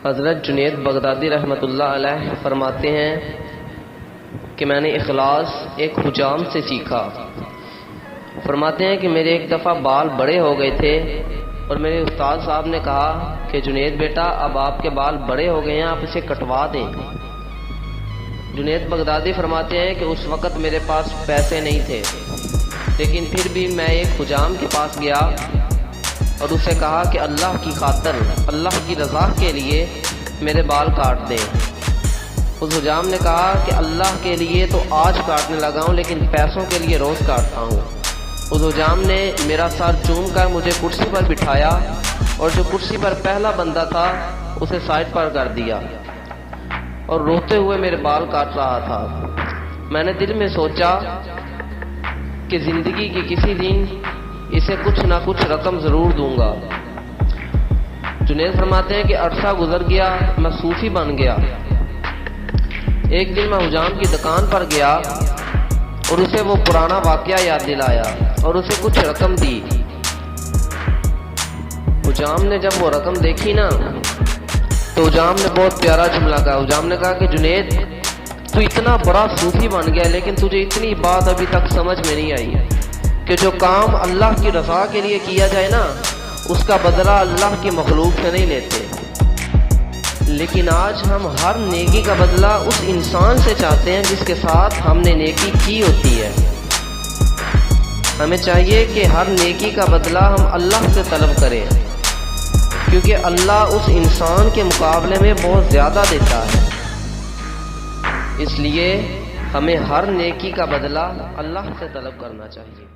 حضرت جنید بغدادی رحمۃ اللہ علیہ فرماتے ہیں کہ میں نے اخلاص ایک حجام سے سیکھا۔ فرماتے ہیں کہ میرے ایک دفعہ بال بڑے ہو گئے تھے اور میرے استاد صاحب نے کہا کہ جنید بیٹا اب آپ کے بال بڑے ہو گئے ہیں، آپ اسے کٹوا دیں۔ جنید بغدادی فرماتے ہیں کہ اس وقت میرے پاس پیسے نہیں تھے، لیکن پھر بھی میں ایک حجام کے پاس گیا اور اسے کہا کہ اللہ کی خاطر، اللہ کی رضا کے لیے میرے بال کاٹ دیں۔ اس حجام نے کہا کہ اللہ کے لیے تو آج کاٹنے لگا ہوں، لیکن پیسوں کے لیے روز کاٹتا ہوں۔ اس حجام نے میرا سر چوم کر مجھے کرسی پر بٹھایا اور جو کرسی پر پہلا بندہ تھا اسے سائڈ پر کر دیا اور روتے ہوئے میرے بال کاٹ رہا تھا۔ میں نے دل میں سوچا کہ زندگی کی کسی دن اسے کچھ نہ کچھ رقم ضرور دوں گا۔ جنید فرماتے ہیں کہ عرصہ گزر گیا، میں صوفی بن گیا۔ ایک دن میں حجام کی دکان پر گیا اور اسے وہ پرانا واقعہ یاد دلایا اور اسے کچھ رقم دی۔ حجام نے جب وہ رقم دیکھی نا تو حجام نے بہت پیارا جملہ کہا۔ حجام نے کہا کہ جنید تو اتنا بڑا صوفی بن گیا، لیکن تجھے اتنی بات ابھی تک سمجھ میں نہیں آئی کہ جو کام اللہ کی رضا کے لیے کیا جائے نا، اس کا بدلہ اللہ کی مخلوق سے نہیں لیتے، لیکن آج ہم ہر نیکی کا بدلہ اس انسان سے چاہتے ہیں جس کے ساتھ ہم نے نیکی کی ہوتی ہے۔ ہمیں چاہیے کہ ہر نیکی کا بدلہ ہم اللہ سے طلب کریں، کیونکہ اللہ اس انسان کے مقابلے میں بہت زیادہ دیتا ہے۔ اس لیے ہمیں ہر نیکی کا بدلہ اللہ سے طلب کرنا چاہیے۔